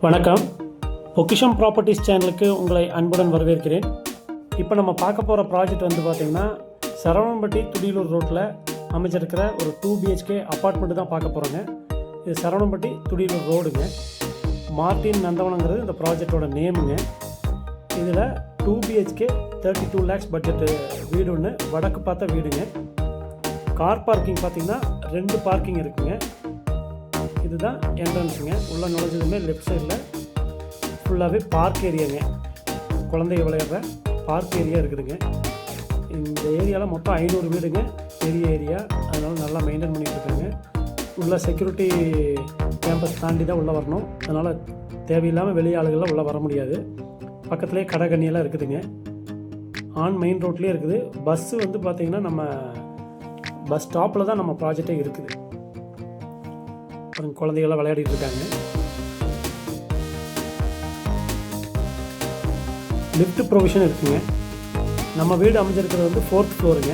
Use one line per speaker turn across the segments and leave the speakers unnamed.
வணக்கம். பொக்கிஷம் ப்ராப்பர்ட்டிஸ் சேனலுக்கு உங்களை அன்புடன் வரவேற்கிறேன். இப்போ நம்ம பார்க்க போகிற ப்ராஜெக்ட் வந்து பார்த்திங்கன்னா சரவணம்பட்டி துடியலூர் ரோட்டில் அமைச்சிருக்கிற ஒரு 2 BHK அப்பார்ட்மெண்ட்டு தான் பார்க்க போகிறோங்க. இது சரவணம்பட்டி துடியலூர் ரோடுங்க. மார்டின் நந்தவனங்கிறது இந்த ப்ராஜெக்டோட நேமுங்க. இதில் 2 BHK 32 lakhs பட்ஜெட்டு வீடு ஒன்று, வடக்கு பார்த்த வீடுங்க. கார் பார்க்கிங் பார்த்திங்கன்னா 2 பார்க்கிங் இருக்குங்க. இதுதான் என்ட்ரன்ஸுங்க. உள்ளே நுழைஞ்சதுமே லெஃப்ட் சைடில் ஃபுல்லாகவே பார்க் ஏரியாங்க. குழந்தைங்க விளையாடுற பார்க் ஏரியா இருக்குதுங்க. இந்த ஏரியாவில் மொத்தம் 500 வீடுங்க. பெரிய ஏரியா, அதனால் நல்லா மெயின்டைன் பண்ணிகிட்ருக்காங்க. உள்ள செக்யூரிட்டி கேம்பஸ் தாண்டி தான் உள்ளே வரணும். அதனால் தேவையில்லாமல் வெளி ஆளுகள்லாம் உள்ளே வர முடியாது. பக்கத்துலேயே கடை கண்ணியெல்லாம் இருக்குதுங்க. மெயின் ரோட்லேயே இருக்குது. பஸ்ஸு வந்து பார்த்திங்கன்னா நம்ம பஸ் ஸ்டாப்பில் தான் நம்ம ப்ராஜெக்டே இருக்குது. குழந்தைகள்லாம் விளையாடிட்டு இருக்காங்க. லிஃப்ட் ப்ரொவிஷன் இருக்குங்க. நம்ம வீடு அமைஞ்சிருக்கிறது வந்து 4th ஃப்ளோருங்க.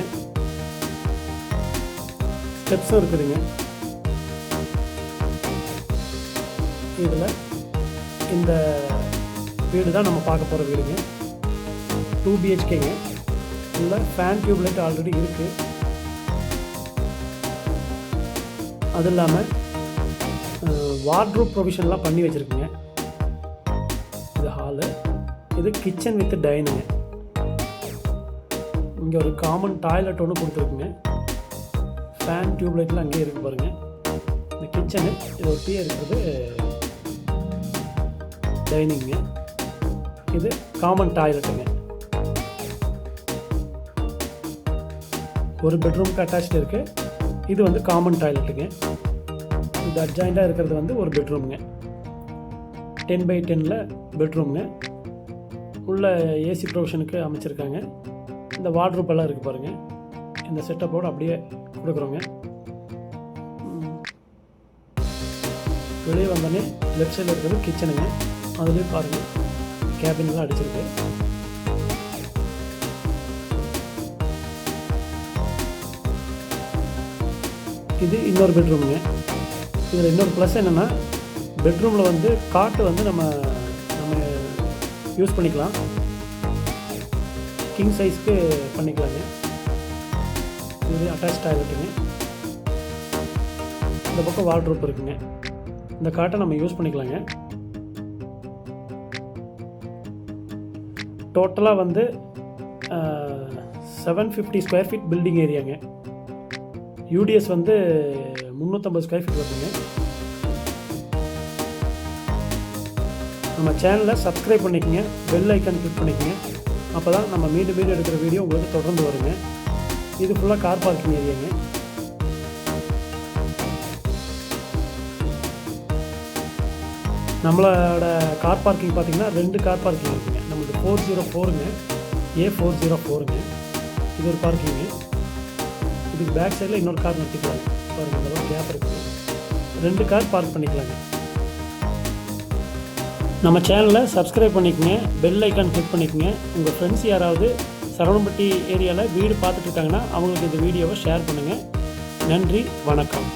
ஸ்டெப்ஸும் இருக்குதுங்க. இதில் இந்த வீடு தான் நம்ம பார்க்க போகிற வீடுங்க. 2 BHKங்க. இதில் ஃபேன் டியூப்லைட் ஆல்ரெடி இருக்குது. அது இல்லாமல் வார்ட்ரூப் ப்ரொவிஷன்லாம் பண்ணி வச்சுருக்குங்க. இது ஹாலு, இது கிச்சன் வித் டைனிங்க. இங்கே ஒரு காமன் டாய்லெட் ஒன்று கொடுத்துருக்குங்க. ஃபேன் டியூப்லைட்லாம் அங்கேயே இருக்குது பாருங்கள். இந்த கிச்சனு இது ஒட்டியே இருக்கிறது டைனிங்க. இது காமன் டாய்லெட்டுங்க. ஒரு பெட்ரூமுக்கு அட்டாச்டு இருக்குது. இது வந்து காமன் டாய்லெட்டுங்க. இது அட்ஜாயிண்டாக இருக்கிறது வந்து ஒரு பெட்ரூமுங்க. 10x10 பெட்ரூமுங்க. உள்ள ஏசி ப்ரொவிஷனுக்கு அமைச்சிருக்காங்க. இந்த வார்ட்ரூப் எல்லாம் இருக்குது பாருங்கள். இந்த செட்டப்போடு அப்படியே கொடுக்குறோங்க. வெளியே வந்தோடனே லெஃப்ட் சைடில் இருக்கிறது கிச்சனுங்க. அதுலேயும் பாருங்கள் கேபின்லாம் அடிச்சிருக்கு. இது இன்னொரு பெட்ரூமுங்க. இதில் இன்னொரு ப்ளஸ் என்னென்னா, பெட்ரூமில் வந்து காட்டு வந்து நம்ம யூஸ் பண்ணிக்கலாம். கிங் சைஸ்க்கு பண்ணிக்கலாங்க. இது அட்டாச் டாய்லெட்டுங்க. இந்த பக்கம் வார்ட்ரூப் இருக்குங்க. இந்த காட்டை நம்ம யூஸ் பண்ணிக்கலாங்க. டோட்டலாக வந்து 750 ஸ்கொயர் ஃபீட் பில்டிங் ஏரியாங்க. யூடிஎஸ் வந்து 350 ஸ்கொயர் ஃபீட் வருதுங்க. நம்ம சேனலை சப்ஸ்கிரைப் பண்ணிக்கோங்க, பெல் ஐக்கான் கிளிக் பண்ணிக்கோங்க. அப்போ தான் நம்ம மீண்டும் எடுக்கிற வீடியோ உங்களுக்கு தொடர்ந்து வருங்க. இது ஃபுல்லாக கார் பார்க்கிங் ஏரியாங்க. நம்மளோட கார் பார்க்கிங் பார்த்திங்கன்னா 2 கார் பார்க்கிங் இருக்குங்க. நம்மளுக்கு 404ங்க, A404ங்க. இது ஒரு பார்க்கிங்கு. இதுக்கு பேக் சைடில் இன்னொரு கார் நிறுத்திக்கலாங்க. பாருங்கள், இந்த அளவுக்கு கேப் இருக்குது. 2 கார் பார்க் பண்ணிக்கலாங்க. நம்ம சேனலை சப்ஸ்கிரைப் பண்ணிக்கோங்க, பெல் ஐக்கான் கிளிக் பண்ணிக்கோங்க. உங்கள் ஃப்ரெண்ட்ஸ் யாராவது சரவணம்பட்டி ஏரியாவில் வீடு பார்த்துட்டு இருக்காங்கன்னா அவங்களுக்கு இந்த வீடியோவை ஷேர் பண்ணுங்கள். நன்றி, வணக்கம்.